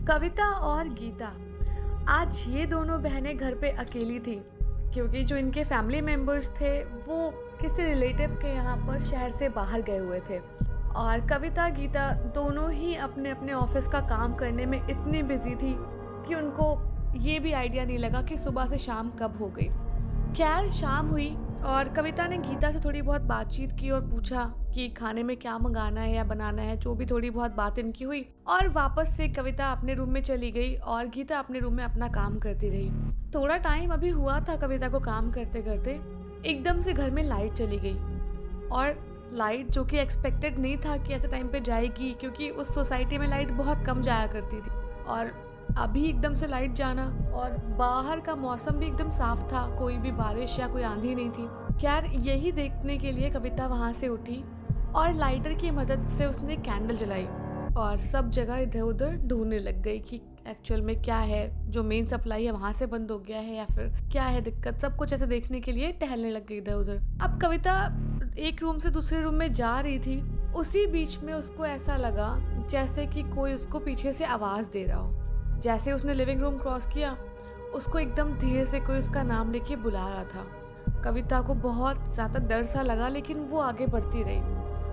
कविता और गीता आज ये दोनों बहनें घर पे अकेली थी क्योंकि जो इनके फैमिली मेंबर्स थे वो किसी रिलेटिव के यहाँ पर शहर से बाहर गए हुए थे। और कविता गीता दोनों ही अपने अपने ऑफिस का काम करने में इतनी बिजी थी कि उनको ये भी आइडिया नहीं लगा कि सुबह से शाम कब हो गई। खैर शाम हुई और कविता ने गीता से थोड़ी बहुत बातचीत की और पूछा कि खाने में क्या मंगाना है या बनाना है। जो भी थोड़ी बहुत बात इनकी हुई और वापस से कविता अपने रूम में चली गई और गीता अपने रूम में अपना काम करती रही। थोड़ा टाइम अभी हुआ था कविता को काम करते करते, एकदम से घर में लाइट चली गई। और लाइट जो कि एक्सपेक्टेड नहीं था कि ऐसे टाइम पे जाएगी, क्योंकि उस सोसाइटी में लाइट बहुत कम जाया करती थी। और अभी एकदम से लाइट जाना और बाहर का मौसम भी एकदम साफ था, कोई भी बारिश या कोई आंधी नहीं थी। खैर यही देखने के लिए कविता वहाँ से उठी और लाइटर की मदद से उसने कैंडल जलाई और सब जगह इधर उधर ढूंढने लग गई कि एक्चुअल में क्या है, जो मेन सप्लाई है वहाँ से बंद हो गया है या फिर क्या है दिक्कत। सब कुछ ऐसे देखने के लिए टहलने लग गई इधर उधर। अब कविता एक रूम से दूसरे रूम में जा रही थी, उसी बीच में उसको ऐसा लगा जैसे कि कोई उसको पीछे से आवाज़ दे रहा हो। जैसे उसने लिविंग रूम क्रॉस किया, उसको एकदम धीरे से कोई उसका नाम लेके बुला रहा था। कविता को बहुत ज़्यादा डर सा लगा, लेकिन वो आगे बढ़ती रही।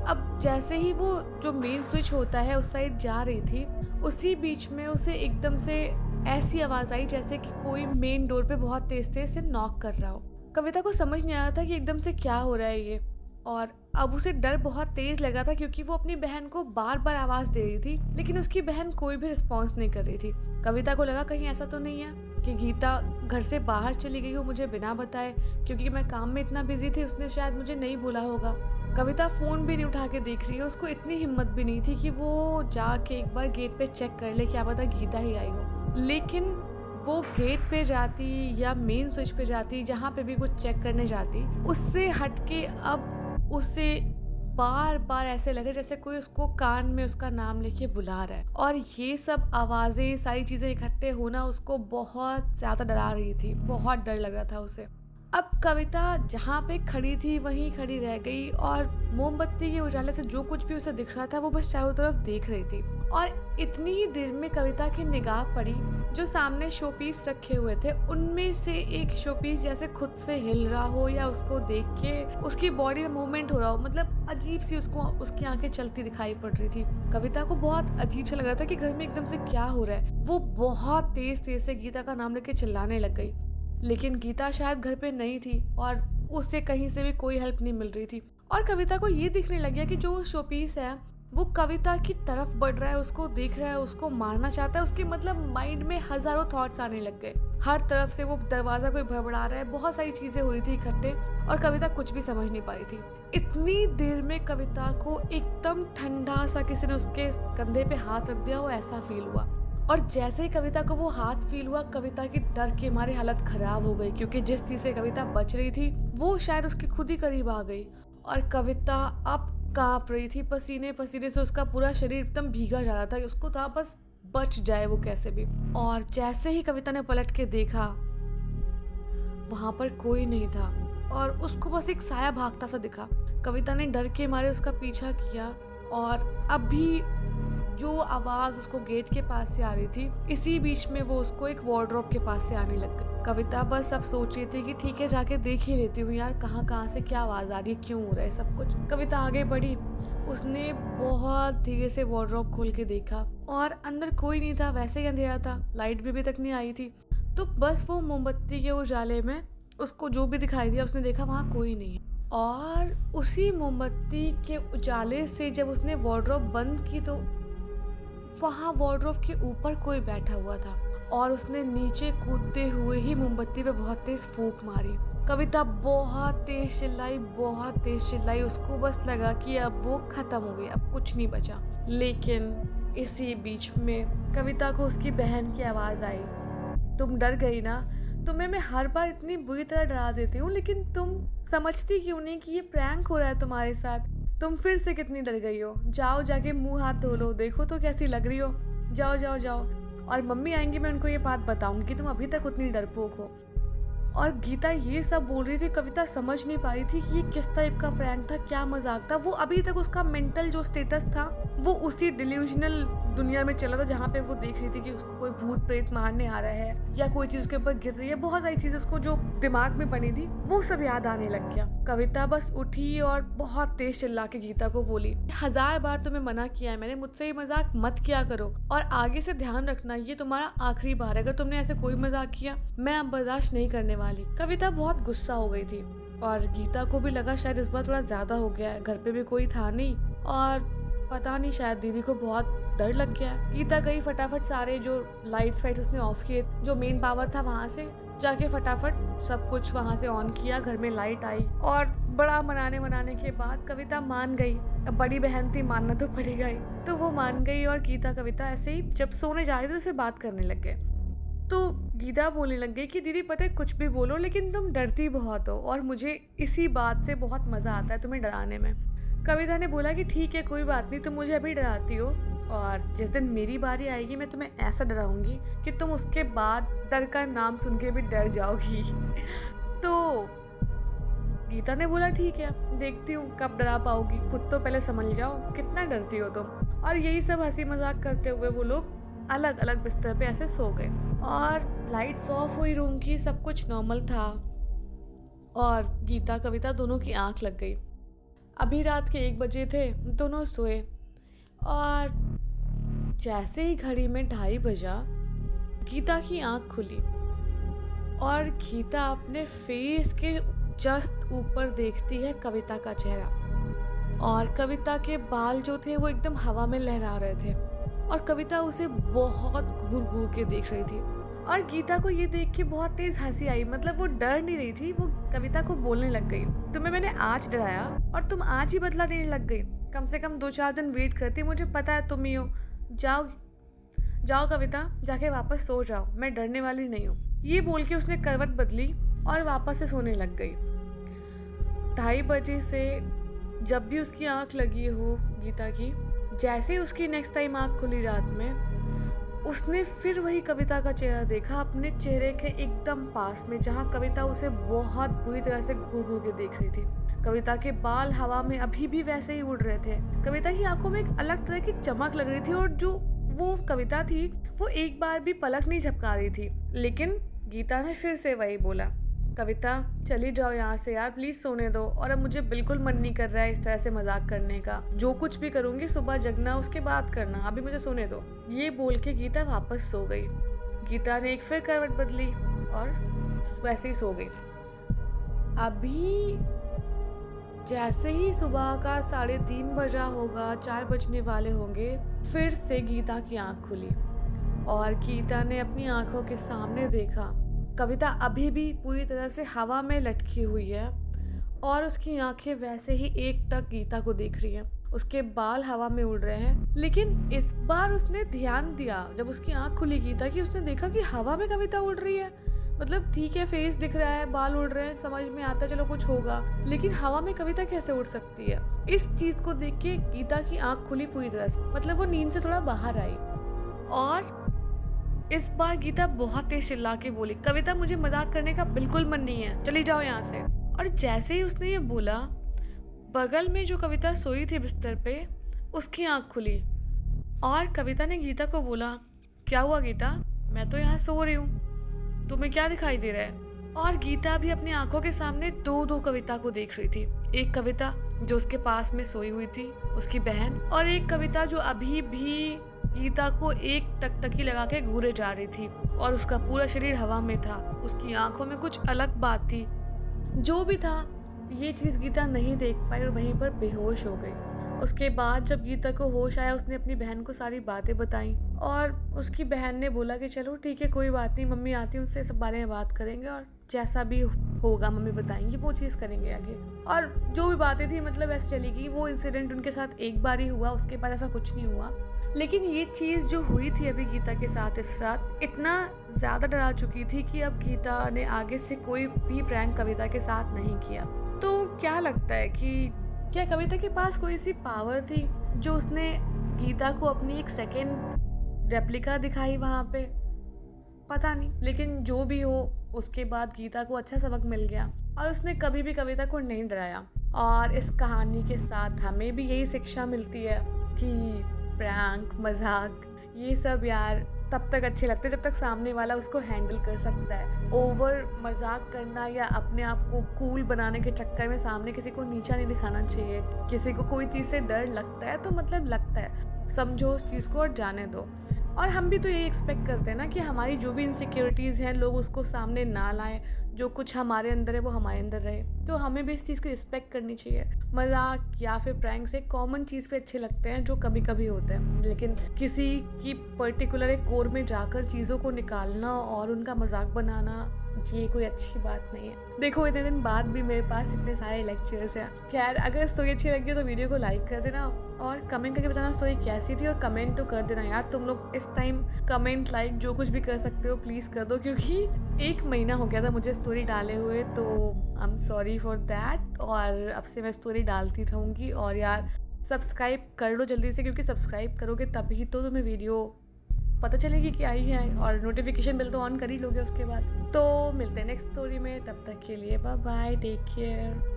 अब जैसे ही वो जो मेन स्विच होता है उस साइड जा रही थी, उसी बीच में उसे एकदम से ऐसी आवाज़ आई जैसे कि कोई मेन डोर पे बहुत तेज तेज से नॉक कर रहा हो। कविता को समझ नहीं आया था कि एकदम से क्या हो रहा है ये, और अब उसे डर बहुत तेज लगा था क्योंकि वो अपनी बहन को बार बार आवाज दे रही थी, लेकिन उसकी बहन कोई भी रिस्पॉन्स नहीं कर रही थी। कविता को लगा कहीं ऐसा तो नहीं है कि गीता घर से बाहर चली गई हो मुझे बिना बताए, क्योंकि मैं काम में इतना बिजी थी, उसने शायद मुझे नहीं बोला होगा। कविता फोन भी नहीं उठा के देख रही है, उसको इतनी हिम्मत भी नहीं थी कि वो जाके एक बार गेट पे चेक कर ले, क्या पता गीता ही आई हो। लेकिन वो गेट पे जाती या मेन स्विच पे जाती, जहाँ पे भी वो चेक करने जाती, उससे हटके अब उसे बार बार ऐसे लगे जैसे कोई उसको कान में उसका नाम लेके बुला रहा है। और ये सब आवाजें, सारी चीजें इकट्ठे होना उसको बहुत ज्यादा डरा रही थी, बहुत डर लग रहा था उसे। अब कविता जहाँ पे खड़ी थी वहीं खड़ी रह गई और मोमबत्ती के उजाले से जो कुछ भी उसे दिख रहा था वो बस चारों तरफ देख रही थी। और इतनी ही देर में कविता की निगाह पड़ी जो सामने शोपीस रखे हुए थे, उनमें से एक शोपीस जैसे खुद से हिल रहा हो या उसको देख के उसकी बॉडी में मूवमेंट हो रहा हो, मतलब अजीब सी उसको उसकी आंखें चलती दिखाई पड़ रही थी। कविता को बहुत अजीब सा लग रहा था कि घर में एकदम से क्या हो रहा है। वो बहुत तेज तेज से गीता का नाम लेके चिल्लाने लग गई, लेकिन गीता शायद घर पे नहीं थी और उससे कहीं से भी कोई हेल्प नहीं मिल रही थी। और कविता को ये दिखने लग गया कि जो शोपीस है वो कविता की तरफ बढ़ रहा है, उसको देख रहा है, उसको मारना चाहता है। उसके मतलब माइंड में हजारों थॉट्स आने लग गए, हर तरफ से वो दरवाजा कोई भड़बड़ा रहा है, बहुत सारी चीजें हो रही थी इकट्ठे और कविता कुछ भी समझ नहीं पा रही थी। इतनी देर में कविता को एकदम ठंडा सा किसी ने उसके कंधे पे हाथ रख दिया, वो ऐसा फील हुआ। और जैसे ही कविता को वो हाथ फील हुआ, कविता की डर के मारे हालत खराब हो गई, क्योंकि जिस चीज से कविता बच रही थी वो शायद उसके खुद ही करीब आ गई। और कविता अब कांप रही थी, पसीने पसीने से उसका पूरा शरीर एकदम भीगा जा रहा था, उसको था बस बच जाए वो कैसे भी। और जैसे ही कविता ने पलट के देखा, वहां पर कोई नहीं था और उसको बस एक साया भागता सा दिखा। कविता ने डर के मारे उसका पीछा किया और अभी जो आवाज उसको गेट के पास से आ रही थी, इसी बीच में वो उसको एक वार्डरोब के पास से आने लग गई। कविता बस अब सोच रही थी कि ठीक है जाके देख ही लेती हूँ यार, कहाँ से क्या आवाज आ रही है, क्यों हो रहा है सब कुछ। कविता आगे बढ़ी, उसने बहुत धीरे से वार्डरोब खोल के देखा और अंदर कोई नहीं था, वैसे ही अंधेरा था, लाइट भी तक नहीं आई थी। तो बस वो मोमबत्ती के उजाले में उसको जो भी दिखाई दिया उसने देखा वहाँ कोई नहीं है। और उसी मोमबत्ती के उजाले से जब उसने वार्डरोब बंद की तो वहाँ वार्डरोब के ऊपर कोई बैठा हुआ था और उसने नीचे कूदते हुए ही मोमबत्ती पे बहुत तेज फूंक मारी। कविता बहुत तेज चिल्लाई, उसको बस लगा कि अब वो खत्म हो गई, अब कुछ नहीं बचा। लेकिन इसी बीच में कविता को उसकी बहन की आवाज आई, तुम डर गई ना, तुम्हें मैं हर बार इतनी बुरी तरह डरा देती हूँ, लेकिन तुम समझती क्यों नहीं कि ये प्रैंक हो रहा है तुम्हारे साथ। तुम फिर से कितनी डर गई हो, जाओ जाके मुंह हाथ धो लो, देखो तो कैसी लग रही हो, जाओ जाओ जाओ। और मम्मी आएंगी, मैं उनको ये बात बताऊंगी कि तुम अभी तक उतनी डरपोक हो। और गीता ये सब बोल रही थी, कविता समझ नहीं पा रही थी कि ये किस टाइप का प्रैंक था, क्या मजाक था। वो अभी तक उसका मेंटल जो स्टेटस था वो उसी डिल्यूजनल दुनिया में चला था जहाँ पे वो देख रही थी कि उसको कोई भूत प्रेत मारने आ रहा है या कोई चीज़ उसके ऊपर गिर रही है, बहुत सारी चीज़ें उसको जो दिमाग में बनी थी वो सब याद आने लग गया। कविता बस उठी और बहुत तेज चिल्ला के गीता को बोली, 1000 बार तुम्हें मना किया है मैंने, मुझसे ये मजाक मत किया करो और आगे से ध्यान रखना, ये तुम्हारा आखिरी बार है, अगर तुमने ऐसे कोई मजाक किया मैं अब बर्दाश्त नहीं करने वाली। कविता बहुत गुस्सा हो गई थी और गीता को भी लगा शायद इस बार थोड़ा ज्यादा हो गया है, घर पे भी कोई था नहीं और पता नहीं शायद दीदी को बहुत डर लग गया। गीता गई फटाफट सारे जो लाइट्स वाइट्स उसने ऑफ किए, जो मेन पावर था वहां से जाके फटाफट सब कुछ वहां से ऑन किया, घर में लाइट आई और बड़ा मनाने के बाद कविता मान गई। अब बड़ी बहन थी, मानना तो पड़ेगा ही, तो वो मान गई और गीता कविता ऐसे ही जब सोने जा रही थी उससे बात करने लग गए। तो गीता बोलने लग गई कि दीदी पता है कुछ भी बोलो लेकिन तुम डरती बहुत हो और मुझे इसी बात से बहुत मज़ा आता है तुम्हें डराने में। कविता ने बोला कि ठीक है कोई बात नहीं, तुम मुझे अभी डराती हो और जिस दिन मेरी बारी आएगी मैं तुम्हें ऐसा डराऊंगी कि तुम उसके बाद डर का नाम सुन के भी डर जाओगी। तो गीता ने बोला ठीक है देखती हूँ कब डरा पाओगी, खुद तो पहले समझ जाओ कितना डरती हो तुम। और यही सब हंसी मजाक करते हुए वो लोग अलग अलग बिस्तर पे ऐसे सो गए और लाइट्स ऑफ हुई रूम की, सब कुछ नॉर्मल था और गीता कविता दोनों की आंख लग गई। अभी रात के 1 बजे थे, दोनों सोए और जैसे ही घड़ी में 2:30 बजा गीता की आंख खुली और गीता अपने फेस के जस्ट ऊपर देखती है कविता का चेहरा और कविता के बाल जो थे वो एकदम हवा में लहरा रहे थे और कविता उसे बहुत घूर घूर के देख रही थी और गीता को ये देख के बहुत तेज हंसी आई। मतलब वो डर नहीं रही थी, वो कविता को बोलने लग गई, तुम्हें मैंने आज डराया और तुम आज ही बदला लेने लग गई, कम से कम 2-4 दिन वेट करती, मुझे पता है तुम ही हो, जाओ जाओ कविता जाके वापस सो जाओ, मैं डरने वाली नहीं हूँ। ये बोल के उसने करवट बदली और वापस से सोने लग गई। 2:30 बजे से जब भी उसकी आंख लगी हो गीता की, जैसे ही उसकी नेक्स्ट टाइम आंख खुली रात में, उसने फिर वही कविता का चेहरा देखा अपने चेहरे के एकदम पास में, जहाँ कविता उसे बहुत बुरी तरह से घूर घूर के देख रही थी। कविता के बाल हवा में अभी भी वैसे ही उड़ रहे थे, कविता की आंखों में एक अलग तरह की चमक लग रही थी और जो वो कविता थी वो एक बार भी पलक नहीं झपका रही थी। लेकिन गीता ने फिर से वही बोला, कविता चली जाओ यहाँ से यार, प्लीज सोने दो, और अब मुझे बिल्कुल मन नहीं कर रहा है इस तरह से मजाक करने का, जो कुछ भी करूंगी सुबह जगना उसके बाद करना, अभी मुझे सोने दो। ये बोल के गीता वापस सो गई। गीता ने एक फिर करवट बदली और वैसे ही सो गई। अभी जैसे ही सुबह का 3:30 बजा होगा, 4 बजने वाले होंगे, फिर से गीता की आंख खुली और गीता ने अपनी आंखों के सामने देखा कविता अभी भी पूरी तरह से हवा में लटकी हुई है और उसकी आंखें वैसे ही एकटक गीता को देख रही हैं। उसके बाल हवा में उड़ रहे हैं, लेकिन इस बार उसने ध्यान दिया जब उसकी आंख खुली गीता की, उसने देखा कि हवा में कविता उड़ रही है। मतलब ठीक है फेस दिख रहा है, बाल उड़ रहे हैं, समझ में आता चलो कुछ होगा, लेकिन हवा में कविता कैसे उड़ सकती है? इस चीज को देख के गीता की आंख खुली पूरी तरह से, मतलब वो नींद से थोड़ा बाहर आई और इस बार गीता बहुत तेज चिल्ला के बोली, कविता मुझे मजाक करने का बिल्कुल मन नहीं है, चली जाओ यहाँ से। और जैसे ही उसने ये बोला, बगल में जो कविता सोई थी बिस्तर पे, उसकी आंख खुली और कविता ने गीता को बोला, क्या हुआ गीता, मैं तो यहाँ सो रही हूँ, तुम्हें क्या दिखाई दे रहा है? और गीता भी अपनी आंखों के सामने दो कविता को देख रही थी। एक कविता जो उसके पास में सोई हुई थी, उसकी बहन, और एक कविता जो अभी भी गीता को एक टकटकी लगा के घूरे जा रही थी और उसका पूरा शरीर हवा में था। उसकी आंखों में कुछ अलग बात थी। जो भी था ये चीज़ गीता नहीं देख पाई और वहीं पर बेहोश हो गई। उसके बाद जब गीता को होश आया, उसने अपनी बहन को सारी बातें बताई और उसकी बहन ने बोला कि चलो ठीक है कोई बात नहीं, मम्मी आती हैं उससे सब बारे में बात करेंगे और जैसा भी होगा मम्मी बताएंगी वो चीज़ करेंगे आगे। और जो भी बातें थी मतलब ऐसे चली गई। वो इंसिडेंट उनके साथ एक बार ही हुआ, उसके बाद ऐसा कुछ नहीं हुआ। लेकिन ये चीज़ जो हुई थी अभी गीता के साथ इस रात, इतना ज़्यादा डरा चुकी थी कि अब गीता ने आगे से कोई भी प्रैंक कविता के साथ नहीं किया। तो क्या लगता है कि क्या कविता के पास कोई सी पावर थी जो उसने गीता को अपनी एक सेकेंड रेप्लिका दिखाई वहाँ पे? पता नहीं, लेकिन जो भी हो उसके बाद गीता को अच्छा सबक मिल गया और उसने कभी भी कविता को नहीं डराया। और इस कहानी के साथ हमें भी यही शिक्षा मिलती है कि प्रैंक, मज़ाक, ये सब यार तब तक अच्छे लगते हैं जब तक सामने वाला उसको हैंडल कर सकता है। ओवर मज़ाक करना या अपने आप को कूल बनाने के चक्कर में सामने किसी को नीचा नहीं दिखाना चाहिए। किसी को कोई चीज़ से डर लगता है तो मतलब लगता है, समझो उस चीज़ को और जाने दो। और हम भी तो यही एक्सपेक्ट करते हैं ना कि हमारी जो भी इनसिक्योरिटीज़ हैं लोग उसको सामने ना लाएँ, जो कुछ हमारे अंदर है वो हमारे अंदर रहे। तो हमें भी इस चीज़ की रिस्पेक्ट करनी चाहिए। मज़ाक या फिर प्रैंक्स एक कॉमन चीज़ पे अच्छे लगते हैं जो कभी-कभी होते हैं, लेकिन किसी की पर्टिकुलर एक कोर में जाकर चीज़ों को निकालना और उनका मज़ाक बनाना, ये कोई अच्छी बात नहीं है। देखो इतने दिन बाद भी मेरे पास इतने सारे लेक्चर्स हैं। खैर अगर स्टोरी अच्छी लगी हो तो वीडियो को लाइक कर देना और कमेंट करके बताना स्टोरी कैसी थी, और कमेंट तो कर देना यार तुम लोग इस टाइम। कमेंट, लाइक जो कुछ भी कर सकते हो प्लीज़ कर दो, क्योंकि 1 महीना हो गया था मुझे स्टोरी डाले हुए, तो I am sorry for that. और अब से मैं स्टोरी डालती रहूँगी। और यार सब्सक्राइब कर लो जल्दी से, क्योंकि सब्सक्राइब करोगे तभी तो तुम्हें वीडियो पता चलेगी कि आई है, और नोटिफिकेशन बिल तो ऑन कर ही लोगे उसके बाद। तो मिलते हैं नेक्स्ट स्टोरी में, तब तक के लिए बाय बाय, टेक केयर।